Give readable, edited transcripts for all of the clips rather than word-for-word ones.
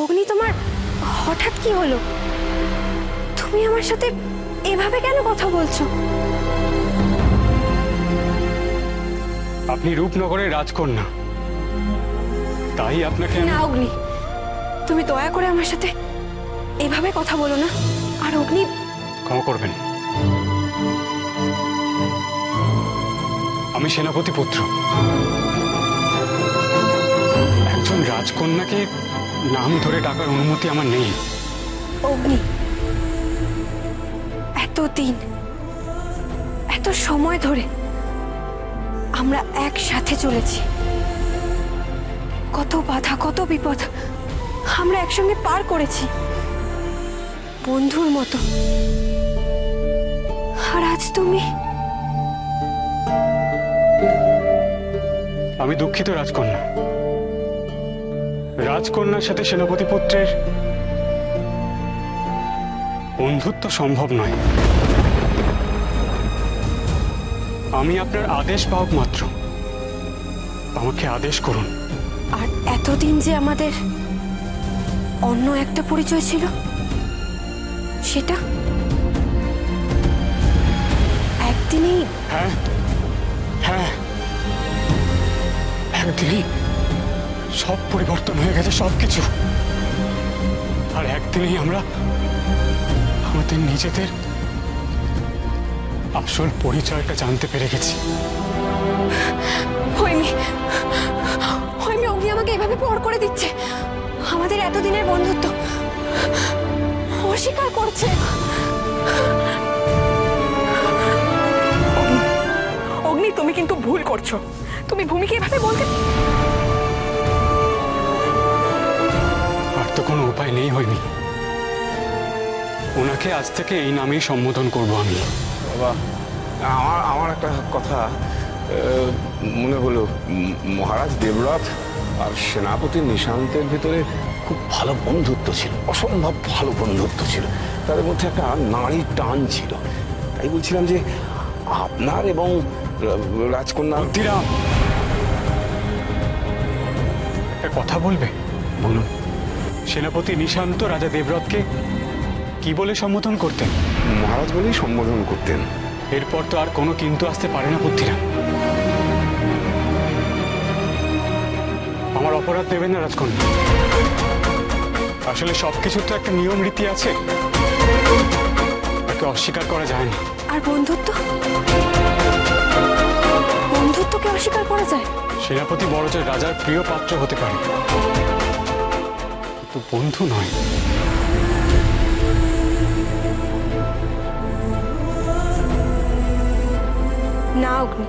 অগ্নি, তোমার হঠাৎ কি হলো? তুমি আমার সাথে এভাবে কেন কথা বলছো? আপনি রূপনগরের রাজকন্যা, তাই আপনাকে না অগ্নি, তুমি দয়া করে আমার সাথে এভাবে কথা বলো না। আর অগ্নি, ক্ষমা করবেন, আমি সেনাপতি পুত্র। একজন রাজকন্যাকে নাম ধরে ডাকার অনুমতি আমার নেই। অগ্নি, এতদিন এত সময় ধরে আমরা একসাথে চলেছি, কত বাধা কত বিপদ আমরা একসঙ্গে পার করেছি বন্ধুর মতো। আর আজ তুমি? আমি দুঃখিত রাজকন্যা, রাজকন্যার সাথে সেনাপতি পুত্রের বন্ধুত্ব সম্ভব নয়। আমি আপনার আদেশ পাওক মাত্র, আমাকে আদেশ করুন। আর এতদিন যে আমাদের অন্য একটা পরিচয় ছিল, সেটা একদিনেই? হ্যাঁ হ্যাঁ, একদিনই সব পরিবর্তন হয়ে গেছে, সবকিছু। আর একদিনেই আমরা আমাদের নিজেদের আসল পরিচয়টা জানতে পেরে গেছি। হয়নি হয়নি, অগ্নি আমাকে এভাবে পর করে দিচ্ছে, আমাদের এতদিনের বন্ধুত্ব অস্বীকার করছে। অগ্নি, তুমি কিন্তু ভুল করছো। তুমি ভূমিকে এভাবে বলতে। আর তো কোনো উপায় নেই হয়নি, ওনাকে আজ থেকে এই নামেই সম্বোধন করব আমি। বাবা, আমার একটা কথা মনে হলো। মহারাজ দেবরথ আর সেনাপতি নিশান্তের ভিতরে খুব ভালো বন্ধুত্ব ছিল, অসম্ভব ভালো বন্ধুত্ব ছিল। তাদের মধ্যে একটা নারী টান ছিল। তাই বলছিলাম যে আপনার এবং রাজকন্যা। বুদ্ধিরাম, একটা কথা বলবে? বলুন। সেনাপতি নিশান্ত রাজা দেবরথকে কি বলে সম্বোধন করতেন? মহারাজ বলেই সম্বোধন করতেন। এরপর তো আর কোনো কিন্তু আসতে পারে না বুদ্ধিরাম। আমার অপরাধ দেবেন না রাজকন্যা, আসলে সবকিছুর তো একটা নিয়ম রীতি আছে, তাকে অস্বীকার করা যায় না। আর বন্ধুত্ব, বন্ধুত্বকে অস্বীকার করা যায়? সেনাপতি বড়জোর রাজার প্রিয় পাত্র হতে পারে, কিন্তু বন্ধু নয়। না অগ্নি,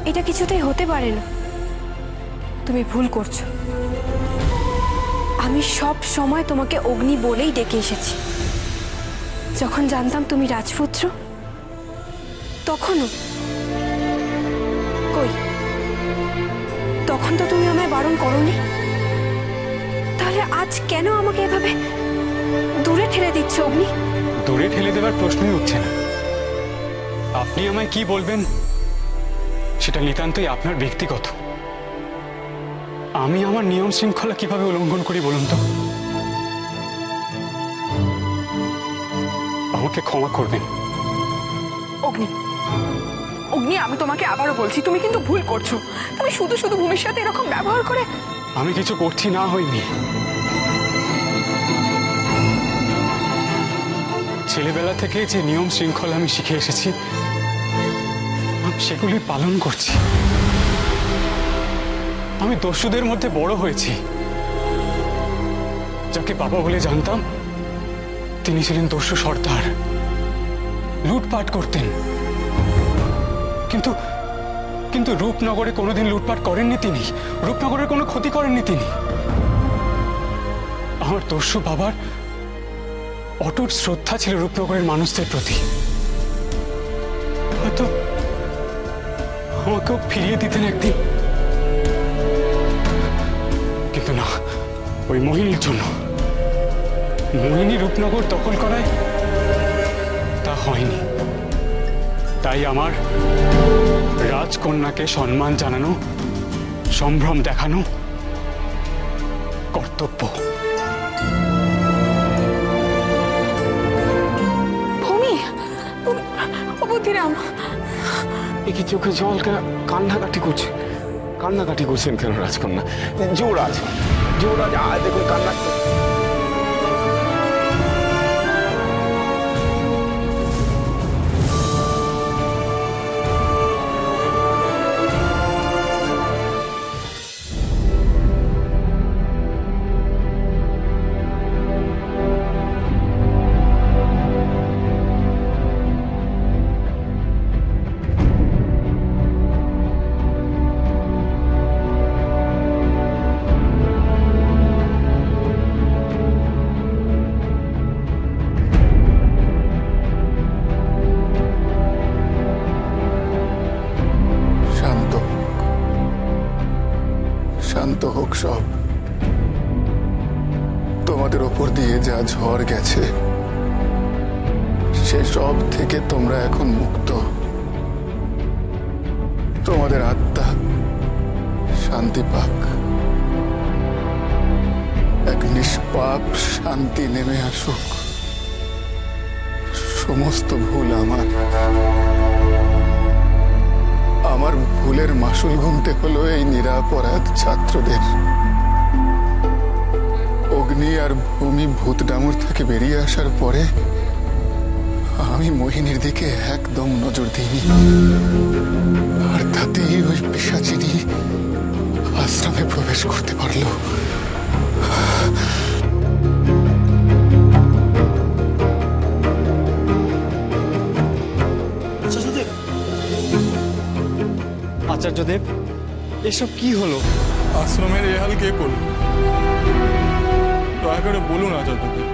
এটা কিছুতেই হতে পারে না, তুমি ভুল করছো। আমি সব সময় তোমাকে অগ্নি বলেই ডেকে এসেছি। যখন জানতাম তুমি রাজপুত্র, তখনও। কই, তখন তো তুমি আমায় বারণ করোনি। তাহলে আজ কেন আমাকে এভাবে দূরে ঠেলে দিচ্ছ অগ্নি? দূরে ঠেলে দেওয়ার প্রশ্নই উঠছে না। আপনি আমায় কি বলবেন সেটা নিতান্তই আপনার ব্যক্তিগত। আমি আমার নিয়ম শৃঙ্খলা কিভাবে উল্লঙ্ঘন করি বলুন তো? আমাকে ক্ষমা করবেন। অগ্নি, অগ্নি, আমি তোমাকে আবারও বলছি, তুমি কিন্তু ভুল করছো। তুমি শুধু শুধু ভূমির সাথে এরকম ব্যবহার করে। আমি কিছু করছি না হয়নি। ছেলেবেলা থেকে যে নিয়ম শৃঙ্খলা আমি শিখে এসেছি, আমি সেগুলি পালন করছি। আমি দস্যুদের মধ্যে বড় হয়েছি। যাকে বাবা বলে জানতাম, তিনি ছিলেন দস্যু সর্দার, লুটপাট করতেন। কিন্তু কিন্তু রূপনগরে কোনোদিন লুটপাট করেননি তিনি, রূপনগরের কোনো ক্ষতি করেননি তিনি। আমার দস্যু বাবার অটুট শ্রদ্ধা ছিল রূপনগরের মানুষদের প্রতি। হয়তো আমাকেও ফিরিয়ে দিতেন একদিন, কিন্তু না, ওই মোহিনীর জন্য। মোহিনী রূপনগর দখল করায় তা হয়নি। তাই আমার রাজকন্যাকে সম্মান জানানো, সম্ভ্রম দেখানো কর্তব্য। এ কি চোখে জল কেন? কান্নাকাটি করছেন কেন রাজকন্যা? যুবরাজ, যুবরাজ, দেখুন কান্না। শান্ত হোক সব। তোমাদের ওপর দিয়ে যা ঝড় গেছে সে সব থেকে তোমরা এখন মুক্ত। তোমাদের আত্মা শান্তি পাক, এক নিষ্পাপ শান্তি নেমে আসুক। সমস্ত ভুল আমার ভুলের মাসুল গুনতে হলো এই নিরাপরাধ ছাত্রদের। অগ্নি আর ভূমি ভূত ডামর থেকে বেরিয়ে আসার পরে আমি মোহিনীর দিকে একদম নজর দিইনি, আর তাতেই ওই পিশাচিনী আশ্রমে প্রবেশ করতে পারলো। আচার্যদেব, এসব কি হলো? আশ্রমের এ হাল কে করল? দয়া করে বলুন আচার্যদেব।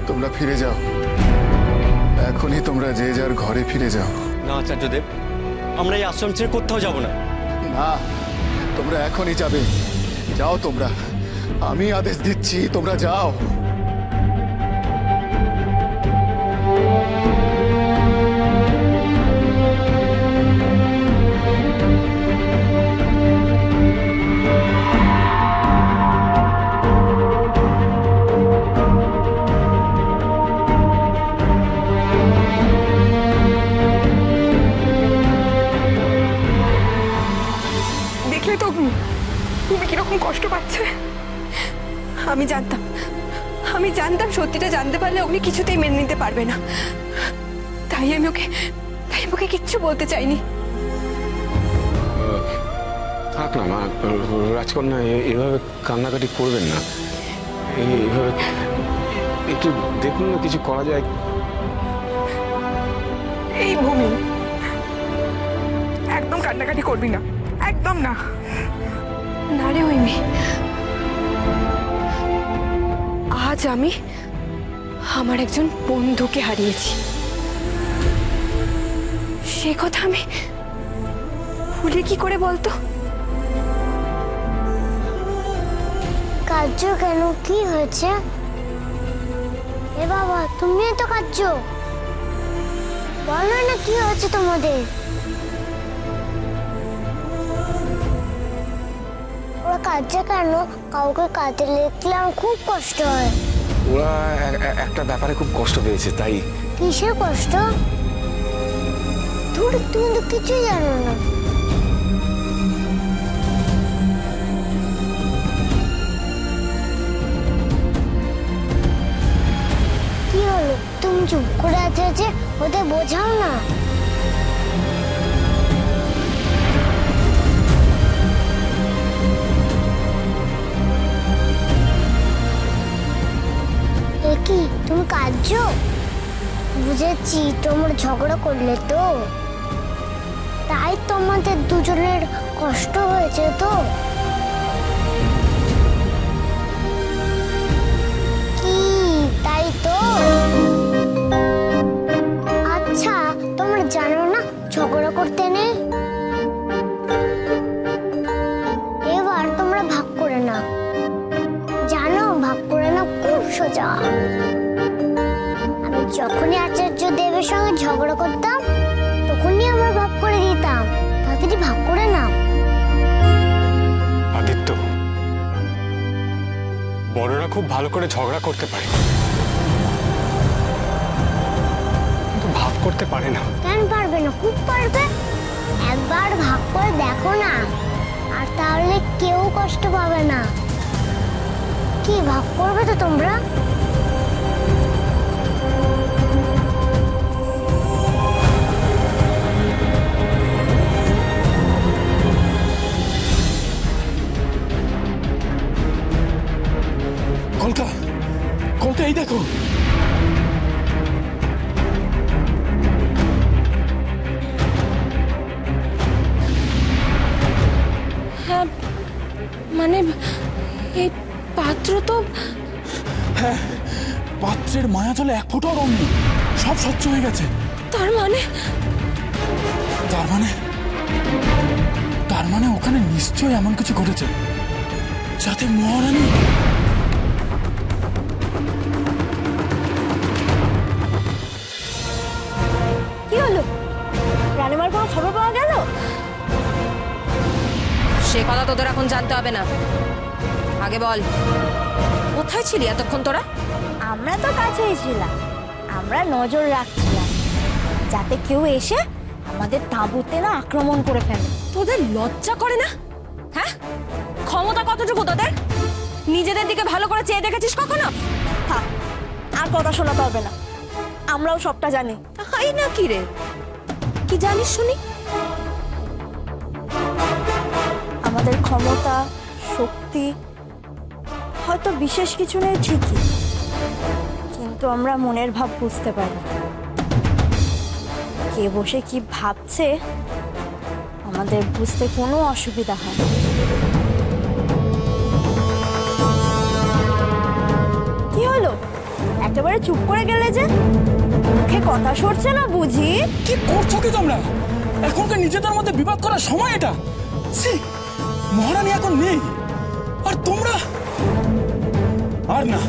তোমরা ফিরে যাও, এখনই তোমরা যে যার ঘরে ফিরে যাও। না আচার্যদেব, আমরা এই আশ্রম ছেড়ে কোথাও যাব না। না, তোমরা এখনই যাবে। যাও তোমরা, আমি আদেশ দিচ্ছি, তোমরা যাও। দেখলে তো অগ্নি, তুমি কিরকম কষ্ট পাচ্ছে। আমি জানতাম সত্যিটা জানতে পারলে অগ্নি কিছুতেই মেনে নিতে পারবে না। তাই আমি ওকে কিচ্ছু বলতে চাইনি। থাক না মা, রাজকন্যা, এভাবে কান্নাকাটি করবেন না। এইভাবে একটু দেখুন না, কিছু করা যায়। এই ভূমি, একদম কান্নাকাটি করবি না, একদম না। না রে হৈমি, আজ আমি আমার একজন বন্ধুকে হারিয়েছি। সে কথা আমি ভুলে কি করে বলতো? কাঁদছো কেন? কি হয়েছে? এ বাবা, তুমিও তো কাঁদছো। বলো না কি হয়েছে তোমাদের? ওরা কাঁদছে কেন? কাউকে কাঁদতে দেখলে আমার খুব কষ্ট হয়। ওরা একটা ব্যাপারে খুব কষ্ট পেয়েছে, তাই। কিসের কষ্ট? তুমি তো কিছুই জানো না। কি হলো? তুমি চুপ করে আছো যে, ওদের বোঝাও না। কি তুমি কাঁদছো? বুঝেছি, তোমরা ঝগড়া করলে তো, তাই তোমাদের দুজনের কষ্ট হয়েছে তো। কি তাই তো? আচ্ছা, তোমরা জানো না ঝগড়া করতে নেই? এবার তোমরা ভাগ করে নাও। জানো, ভাগ করে নাও খুব সোজা। আমি যখনই আচার্য দেবের সঙ্গে ঝগড়া করতাম তখনই আমরা ভাগ করে দিতাম। তাড়াতাড়ি ভাগ করে নাও। আদিত্য, বড়রা খুব ভালো করে ঝগড়া করতে পারে, করতে পারে না। কেন পারবে না? খুব পারবে। একবার ভাগ করে দেখো না, আর তাহলে কেউ কষ্ট পাবে না। কি ভাগ করবে তো তোমরা? কলকা, কলকা, এই দেখো। হ্যাঁ, মানে এই পাত্র তো হ্যাঁ, পাত্রের মায়া জলে এক ফোঁটাও রং নেই, সব স্বচ্ছ হয়ে গেছে। তার মানে তার মানে তার মানে ওখানে নিশ্চয়ই এমন কিছু ঘটেছে যাতে মহারানী। কি হলো? রানীমার কোনো খবর পাওয়া গেল? সে কথা তোদের এখন জানতে হবে না। আগে বল, কোথায় ছিলি এতক্ষণ তোরা? আমরা তো কাছেই ছিলাম। আমরা নজর রাখছিলাম যাতে কেউ এসে আমাদের তাঁবুতে না আক্রমণ করে ফেলে। তোদের লজ্জা করে না? হ্যাঁ, ক্ষমতা কতটুকু তোদের? নিজেদের দিকে ভালো করে চেয়ে দেখেছিস কখনো? থাক, আর কথা শোনাতে হবে না, আমরাও সবটা জানি। হাই না কি রে, কি জানিস শুনি? আমাদের ক্ষমতা, শক্তি হয়তো বিশেষ কিছু নেই ঠিকই, কিন্তু আমরা মনের ভাব বুঝতে পারি। কে বসে কি ভাবছে আমাদের বুঝতে কোনো অসুবিধা হয় না। কি হলো, একেবারে চুপ করে গেলে যে? মুখে কথা সরছে না বুঝি? কি করছো কি তোমরা? এখনকার নিজেদের মধ্যে বিবাদ করার সময় এটা? ছি, মহারানী এখন নেই, আর তোমরা আর না,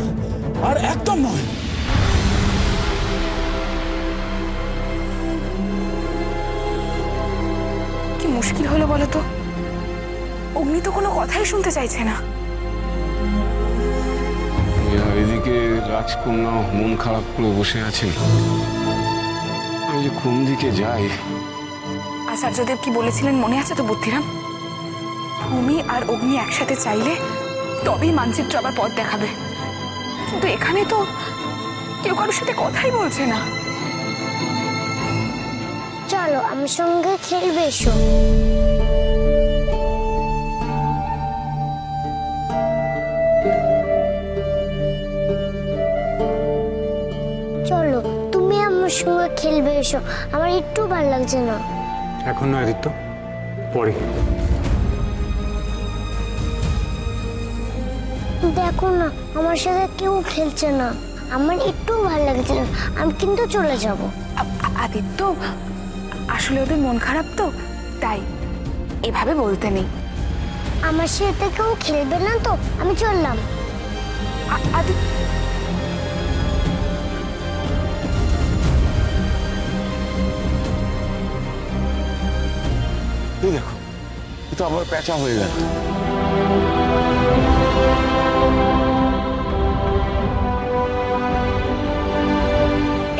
আর একদম নয়। কি মুশকিল হলো বলো তো? অগ্নি তো কোনো কথাই শুনতে চাইছে না। এদিকে রাজকন্যা মন খারাপ করে বসে আছেন। আমি যে কোন দিকে যাই। আচার্যদেব কি বলেছিলেন মনে আছে তো বুদ্ধিরাম? ভূমি আর অগ্নি একসাথে চাইলে তবেই মানচিত্র আবার পথ দেখাবে। কিন্তু এখানে তো কেউ কারোর সাথে কথাই বলছে না। চলো আমার সঙ্গে খেলবে, এসো। চলো, তুমি আমার সঙ্গে খেলবে, এসো। আমার একটু ভালো লাগছে না। এখন নয় আদিত্য, পরে। দেখো না, আমার সাথে কেউ খেলছে না। আমার একটু ভালো লাগছে না, আমি কিন্তু চলে যাব। আদিত্য, আসলে ওদের মন খারাপ তো, তাই এভাবে বলতে নেই। আমার সাথে কেউ খেলবে না তো, আমি চললাম। আদিত্য, এই দেখো, এ তো আবার পেঁচা হয়ে গেল।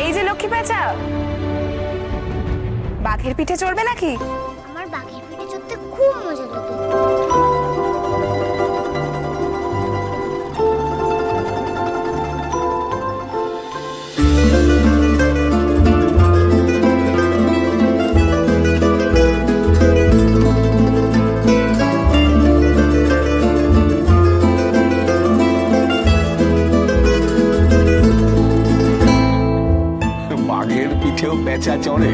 এই যে লক্ষ্মী পেঁচা, বাঘের পিঠে চড়বে নাকি? আমার বাঘের পিঠে চড়তে খুব মজা লাগে। বাঘের পিঠেও পেঁচা চড়ে?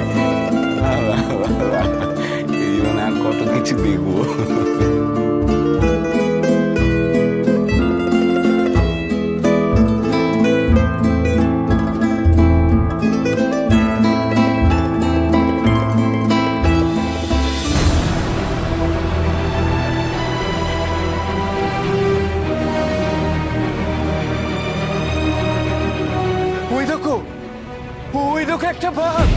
এই মানে আর কত কিছু দেখবো। ওই দেখো, ওই দেখো একটা বাঘ।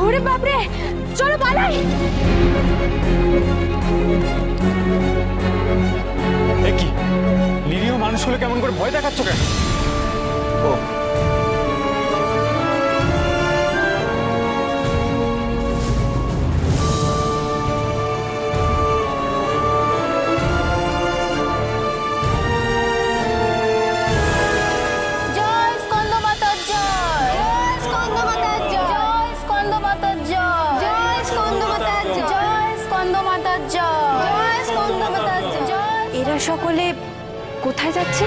ওরে বাপরে, চলো পালাই। এ কি, করে ভয় দেখাচ্ছ কেন? ও জয় স্কন্দমাতার জয়, জয় স্কন্দমাতার জয়, জয় স্কন্দমাতার জয়, জয় স্কন্দমাতার জয়, জয় স্কন্দমাতার জয়, জয় স্কন্দমাতার জয়। এরা সকলে কোথায় যাচ্ছে?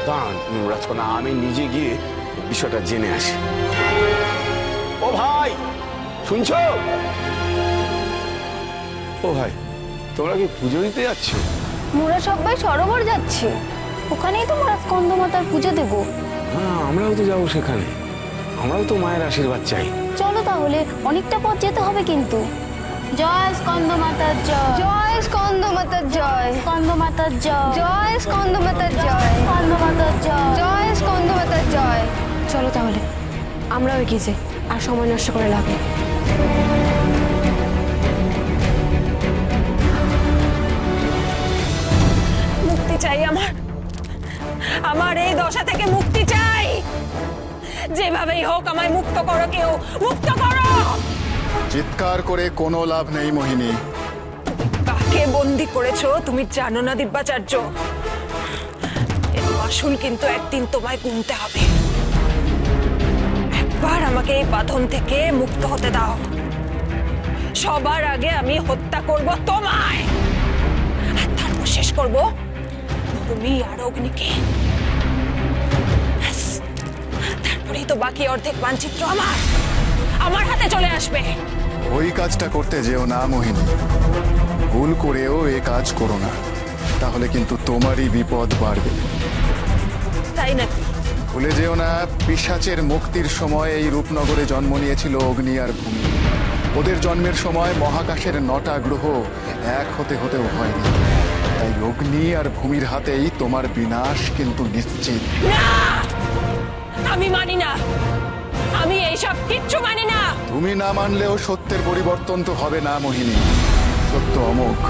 দাঁড়ান রাজকন্যা, আমি নিজে গিয়ে বিষয়টা জেনে আসি। ও ভাই, শুনছো? ও ভাই, তোমরা কি পুজো দিতে যাচ্ছ? মোরা সবাই সরোবর যাচ্ছি, ওখানেই তো মোরা স্কন্দমাতার পুজো দেবো। হ্যাঁ, আমরাও তো যাবো সেখানে, আমরাও তো মায়ের আশীর্বাদ চাই। চলো তাহলে, অনেকটা পথ যেতে হবে কিন্তু। জয় স্কন্দমাতার জয়, জয় স্কন্দমাতার জয়, স্কন্দমাতার জয়, জয় স্কন্দমাতার জয়, স্কন্দমাতার জয়, জয় স্কন্দমাতার জয়। চলো তাহলে আমরাও এগিয়ে যাই, আর সময় নষ্ট করে লাভ নেই। মুক্তি চাই আমার, আমার এই দশা থেকে মুক্তি চাই। যেভাবেই হোক আমায় মুক্ত করো, কেউ মুক্ত করো। চিৎকার করে কোনো লাভ নেই মোহিনী। কাকে বন্দি করেছো তুমি জানো না দিব্যাচার্য? এর মাসুল কিন্তু একদিন তোমায় গুনতে হবে। একবার আমাকে এই বাঁধন থেকে মুক্ত হতে দাও, সবার আগে আমি হত্যা করব তোমায়, আর তারপর শেষ করব ভূমি আর অগ্নিকে। ব্যাস, তারপরেই তো বাকি অর্ধেক মানচিত্র আমার আমার হাতে চলে আসবে। ওই কাজটা করতে যেও না মোহিনী, ভুল করেও এ কাজ করো না, তাহলে কিন্তু তোমারই বিপদ বাড়বে। তাই নাকি? ভুলে যেও না, পিশাচের মুক্তির সময় এই রূপনগরে জন্ম নিয়েছিল অগ্নি আর ভূমি। ওদের জন্মের সময় মহাকাশের 9টা গ্রহ এক হতে হতেও হয়নি। তাই অগ্নি আর ভূমির হাতেই তোমার বিনাশ কিন্তু নিশ্চিত। না, আমি মানি না, আমি এইসব কিচ্ছু মানি না। তুমি না মানলেও সত্যের পরিবর্তন তো হবে না মোহিনী, সত্য অমোঘ।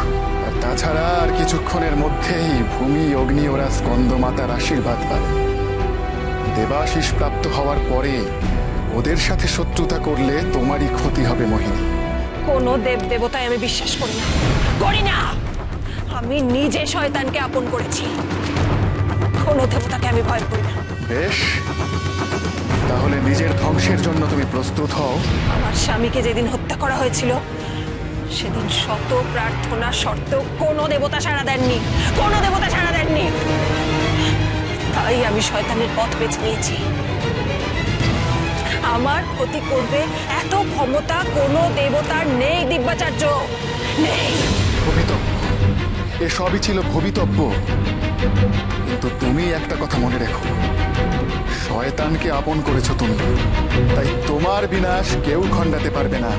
আর তাছাড়া আর কিছুক্ষণের মধ্যেই ভূমি অগ্নি ওরা স্কন্দমাতার আশীর্বাদ পাবে। দেবাশিস প্রাপ্ত হওয়ার পরে ওদের সাথে শত্রুতা করলে তোমারই ক্ষতি হবে মোহিনী। কোনো দেব দেবতায় আমি বিশ্বাস করি না, করি না। আমি নিজে শয়তানকে আপন করেছি, কোনো দেবতাকে আমি ভয় করি না। বেশ, তাহলে নিজের ধ্বংসের জন্য তুমি প্রস্তুত হও। আমার স্বামীকে যেদিন হত্যা করা হয়েছিল সেদিন শত প্রার্থনা সত্ত্বেও কোনো দেবতা সাড়া দেননি, কোনো দেবতা সাড়া দেননি। তাই আমি শয়তানের পথ বেছে নিয়েছি। আমার ক্ষতি করবে এত ক্ষমতা কোনো দেবতার নেই দিব্যাচার্য, নেই। ভবিতব্য, এসবই ছিল ভবিতব্য। কিন্তু তুমি একটা কথা মনে রেখো, শয়তানকে আপন করেছো তুমি, তাই তোমার বিনাশ কেউ খণ্ডাতে পারবে না।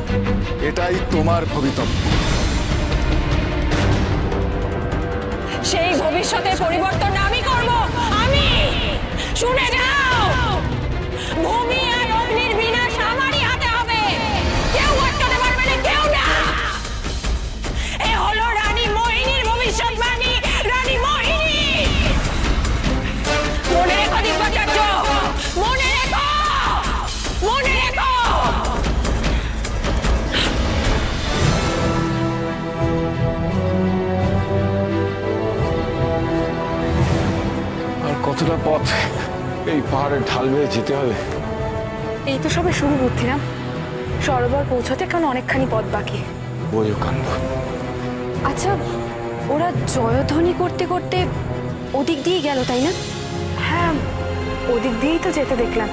এটাই তোমার ভবিতব্য। সেই ভবিষ্যতের পরিবর্তন আমি করব, আমি। শুনে যাও, ভূমি আর অগ্নির বিনাশ আমারই হাতে হবে, কেউ আটকাতে পারবে না, কেউ না। এ হলো রানী মোহিনীর ভবিষ্যৎবাণী, রানী মোহিনী। মনে রেখো দিব্যাচার্য, মনে রেখো, মনে রেখো। আর কতটা পথ এই পাহাড়ের ঢাল বেয়ে যেতে হবে? এই তো সবে শুরু বুদ্ধিরাম, সরোবর পৌঁছতে এখন অনেকখানি পথ বাকি। বইও কান্দ। আচ্ছা, ওরা জয়ধ্বনি করতে করতে ওদিক দিয়ে গেল তাই না? হ্যাঁ, ওদিক দিয়েই তো যেতে দেখলাম।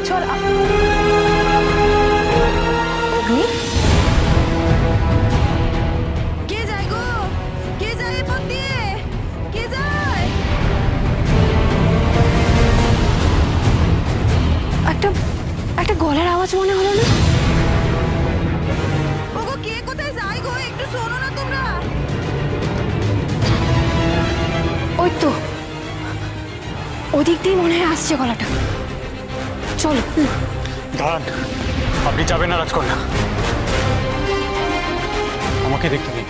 চল অগ্নি, কে যায় গো? কে যায় এ পথ দিয়ে? কে যায়? একটা গলার আওয়াজ মনে হলো না? ওগো, কে কোথায় যায় গো? একটু শোনো না তোমরা। ওই তো ওদিক দিয়ে মনে হয় আসছে গলাটা। চলো। দাঁড়ান, আপনি যাবেন না রাজকন্যা, আমাকে দেখতে দিন।